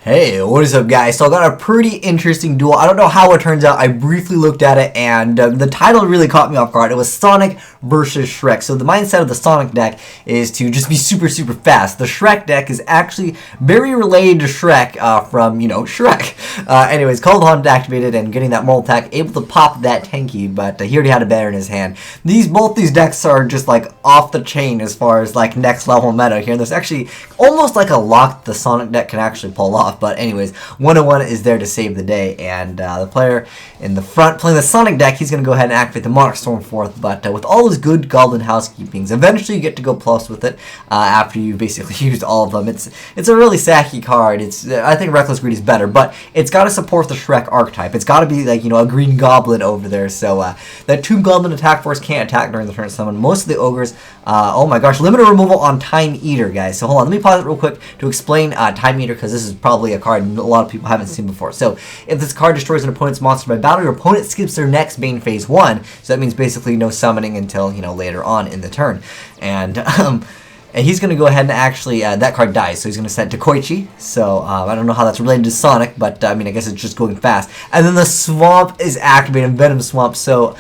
Hey, what is up guys? So I got a pretty interesting duel. I don't know how it turns out. I briefly looked at it and the title really caught me off guard. It was Sonic versus Shrek. So the mindset of the Sonic deck is to just be super fast. The Shrek deck is actually very related to Shrek from, Shrek. Anyways, Cold Hunt activated and getting that mold attack, able to pop that tanky, but he already had a banner in his hand. Both these decks are just like off the chain as far as like next level meta here. There's actually almost like a lock the Sonic deck can actually pull off. But anyways, 101 is there to save the day, and the player in the front playing the Sonic deck, he's going to go ahead and activate the Monarch Storm forth, but with all those good Goblin housekeepings, eventually you get to go plus with it after you basically used all of them. It's a really sacky card. I think Reckless Greed is better, but it's got to support the Shrek archetype. It's got to be like, a green goblin over there, so that 2 Goblin attack force can't attack during the turn summon. Most of the ogres, oh my gosh, limited removal on Time Eater, guys. So hold on, let me pause it real quick to explain Time Eater, because this is probably a card a lot of people haven't seen before. So if this card destroys an opponent's monster by battle, your opponent skips their next main phase 1. So that means basically no summoning until later on in the turn. And and he's going to go ahead and actually, that card dies, so he's going to send it to Koichi. So, I don't know how that's related to Sonic, but, I guess it's just going fast. And then the Swamp is activated, Venom Swamp, so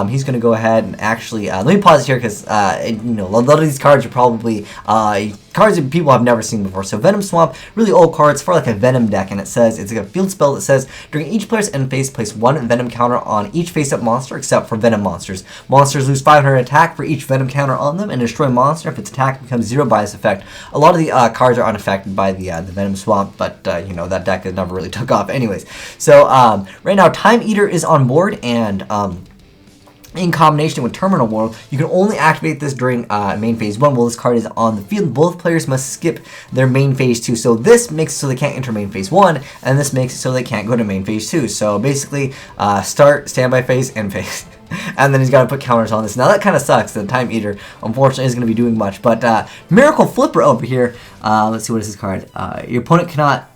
he's going to go ahead and actually, let me pause here, because, a lot of these cards are probably, cards that people have never seen before. So Venom Swamp, really old cards for like a Venom deck, and it says, it's like a field spell that says, during each player's end phase, place 1 Venom counter on each face-up monster, except for Venom monsters. Monsters lose 500 attack for each Venom counter on them, and destroy a monster if its attack becomes 0 by this effect. A lot of the cards are unaffected by the Venom Swamp, but, that deck has never really took off anyways. So, right now, Time Eater is on board, and, in combination with Terminal World, you can only activate this during main phase 1 while this card is on the field. Both players must skip their main phase 2. So this makes it so they can't enter main phase 1, and this makes it so they can't go to main phase 2. So basically, start, standby phase, end phase. And then he's got to put counters on this. Now that kind of sucks. The Time Eater, unfortunately, isn't going to be doing much. But Miracle Flipper over here, let's see, what is this card? Your opponent cannot,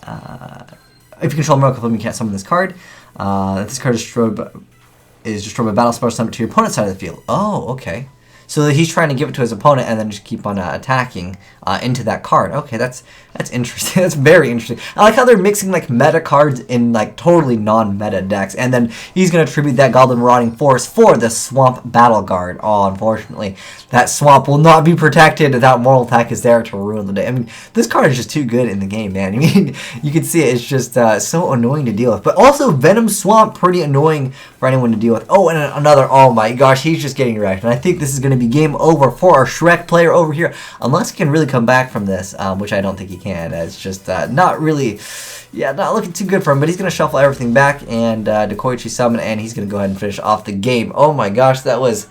if you control Miracle Flipper, you can't summon this card. This card is destroyed by battle spell, summon to your opponent's side of the field. Oh, okay. So he's trying to give it to his opponent and then just keep on attacking into that card. Okay, that's interesting. That's very interesting. I like how they're mixing like meta cards in like totally non-meta decks, and then he's gonna tribute that Goblin Marauding Force for the Swamp Battle Guard. Oh, unfortunately, that Swamp will not be protected. That Mortal Attack is there to ruin the day. This card is just too good in the game, man. You can see it. It's just so annoying to deal with. But also Venom Swamp, pretty annoying for anyone to deal with. Oh, and another. Oh my gosh, he's just getting wrecked. And I think this is gonna be game over for our Shrek player over here, unless he can really come back from this, which I don't think he can. It's just not really, not looking too good for him, but he's going to shuffle everything back and Koichi summon, and he's going to go ahead and finish off the game. Oh my gosh, that was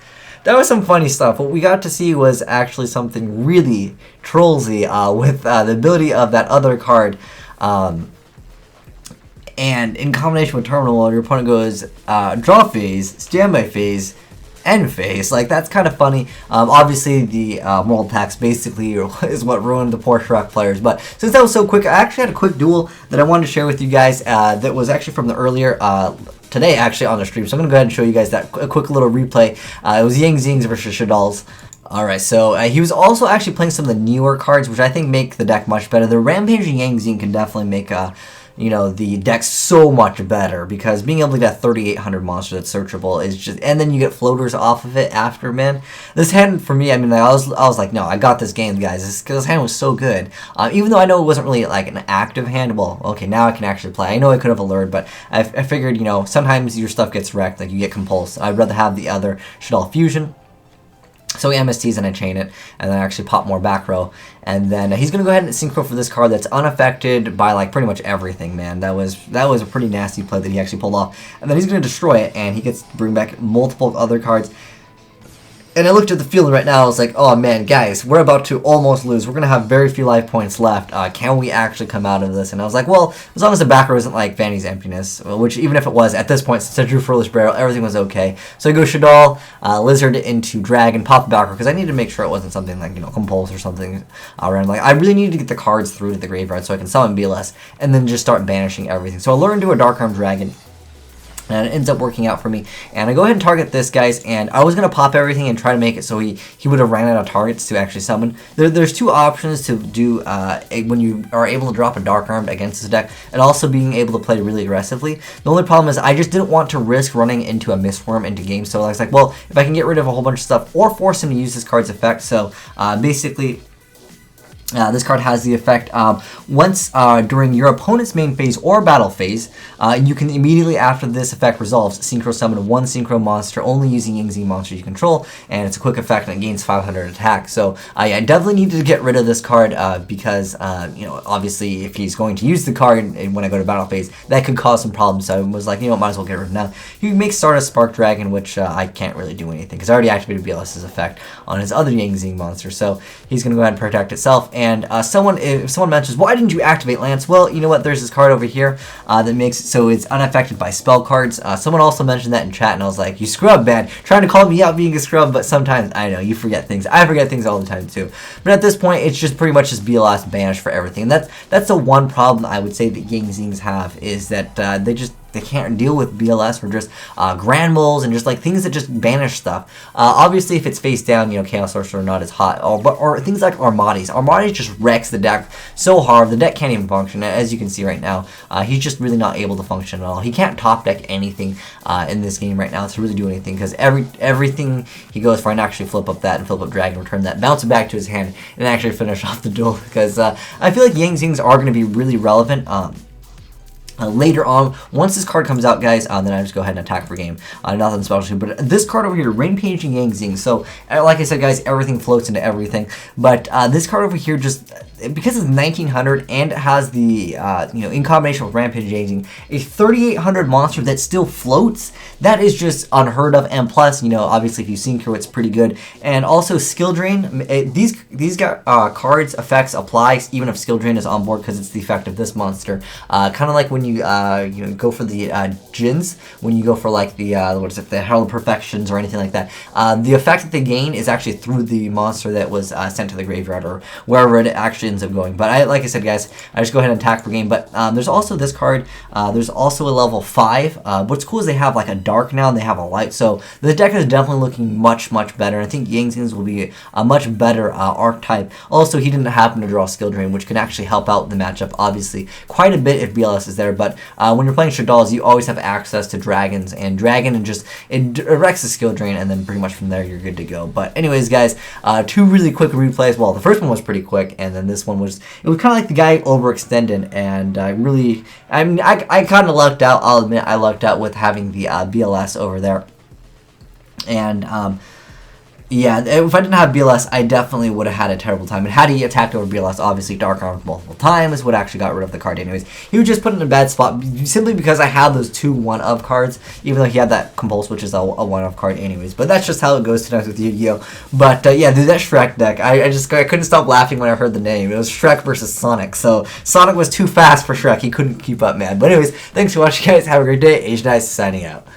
some funny stuff. What we got to see was actually something really trollsy with the ability of that other card, and in combination with Terminal World, your opponent goes draw phase, standby phase, end phase. Like, that's kind of funny. Obviously, the moral attacks basically is what ruined the poor Shrek players. But since that was so quick, I actually had a quick duel that I wanted to share with you guys that was actually from the earlier today, actually, on the stream. So I'm going to go ahead and show you guys that a quick little replay. It was Zing versus Shaddolls. Alright, so he was also actually playing some of the newer cards, which I think make the deck much better. The Rampaging Zing can definitely make the deck's so much better, because being able to get a 3,800 monster that's searchable is just, and then you get floaters off of it after, man. This hand for me, I was like, no, I got this game, guys, because this hand was so good. Even though I know it wasn't really like an active hand. Well, okay, now I can actually play. I know I could have allured, but I figured, sometimes your stuff gets wrecked, like you get compulsed. I'd rather have the other Shaddolls Fusion. So he MSTs and I chain it, and then I actually pop more back row. And then he's going to go ahead and synchro for this card that's unaffected by like pretty much everything, man. That was a pretty nasty play that he actually pulled off. And then he's going to destroy it, and he gets to bring back multiple other cards. And I looked at the field right now, I was like, oh man, guys, we're about to almost lose. We're going to have very few life points left. Can we actually come out of this? And I was like, well, as long as the back row isn't like Vanny's Emptiness, which even if it was, at this point, since I drew Foolish Barrel, everything was okay. So I go Shaddolls, Lizard into Dragon, pop the back row, because I needed to make sure it wasn't something like, Compulse or something around. Like, I really needed to get the cards through to the graveyard so I can summon BLS, and then just start banishing everything. So I learned to a Dark Arm Dragon. And it ends up working out for me. And I go ahead and target this, guys, and I was going to pop everything and try to make it so he would have ran out of targets to actually summon. There's two options to do when you are able to drop a Dark Armed against this deck, and also being able to play really aggressively. The only problem is I just didn't want to risk running into a Mistworm into game, so I was like, well, if I can get rid of a whole bunch of stuff or force him to use this card's effect, so basically... this card has the effect once during your opponent's main phase or battle phase, you can immediately after this effect resolves synchro summon one synchro monster only using Ying Zing monsters you control, and it's a quick effect and it gains 500 attack. So I definitely needed to get rid of this card because you know, obviously if he's going to use the card when I go to battle phase, that could cause some problems. So I was like, you know, might as well get rid of it now. He makes Stardust Spark Dragon, which I can't really do anything because I already activated BLS's effect on his other Ying Zing monster. So he's going to go ahead and protect itself. And if someone mentions, why didn't you activate Lance? Well, you know what, there's this card over here that makes it so it's unaffected by spell cards. Someone also mentioned that in chat, and I was like, you scrub, man. Trying to call me out being a scrub, but sometimes, I know, you forget things. I forget things all the time, too. But at this point, it's just pretty much just BLS banished for everything. And that's the one problem I would say that Ying Zings have, is that they can't deal with BLS or just Grand Moles and just like things that just banish stuff. Obviously, if it's face down, you know, Chaos Sorcerer not as hot. Or things like Armades. Armades just wrecks the deck so hard. The deck can't even function. As you can see right now, he's just really not able to function at all. He can't top deck anything in this game right now to really do anything, because everything he goes for, and actually flip up that and flip up Dragon, return that, bounce it back to his hand, and actually finish off the duel. Because I feel like Ying Zings are going to be really relevant. Later on, once this card comes out, guys, then I just go ahead and attack for game. Nothing special, but this card over here, Rampaging Ying Zing. So, like I said, guys, everything floats into everything. But this card over here, just because it's 1900 and it has the you know, in combination with Rampaging Ying Zing, a 3800 monster that still floats. That is just unheard of. And plus, you know, obviously if you synchro, it's pretty good. And also Skill Drain. These cards effects apply even if Skill Drain is on board, because it's the effect of this monster. Kind of like when you know, go for the Jins, when you go for like the what is it, the Herald Perfections or anything like that. The effect that they gain is actually through the monster that was sent to the graveyard or wherever it actually ends up going. But like I said, guys, I just go ahead and attack for game. But there's also this card. There's also a level 5. What's cool is they have like a dark now and they have a light. So the deck is definitely looking much better. And I think Ying Zings will be a much better archetype. Also, he didn't happen to draw Skill Drain, which can actually help out the matchup obviously quite a bit if BLS is there. But when you're playing Shaddolls, you always have access to dragons, and Dragon, and just it wrecks the Skill Drain, and then pretty much from there you're good to go. But anyways, guys, two really quick replays. Well, the first one was pretty quick, and then this one was kind of like the guy overextended, and I mean, I kind of lucked out. I'll admit I lucked out with having the BLS over there, and yeah, if I didn't have BLS, I definitely would have had a terrible time. And had he attacked over BLS, obviously Dark Armed multiple times would actually got rid of the card anyways. He was just put in a bad spot simply because I had those two one-of cards, even though he had that Compulse, which is a one-of card anyways. But that's just how it goes tonight with Yu-Gi-Oh! But yeah, dude, that Shrek deck, I couldn't stop laughing when I heard the name. It was Shrek versus Sonic. So Sonic was too fast for Shrek. He couldn't keep up, man. But anyways, thanks for watching, guys. Have a great day. Azneyeswhitedragon signing out.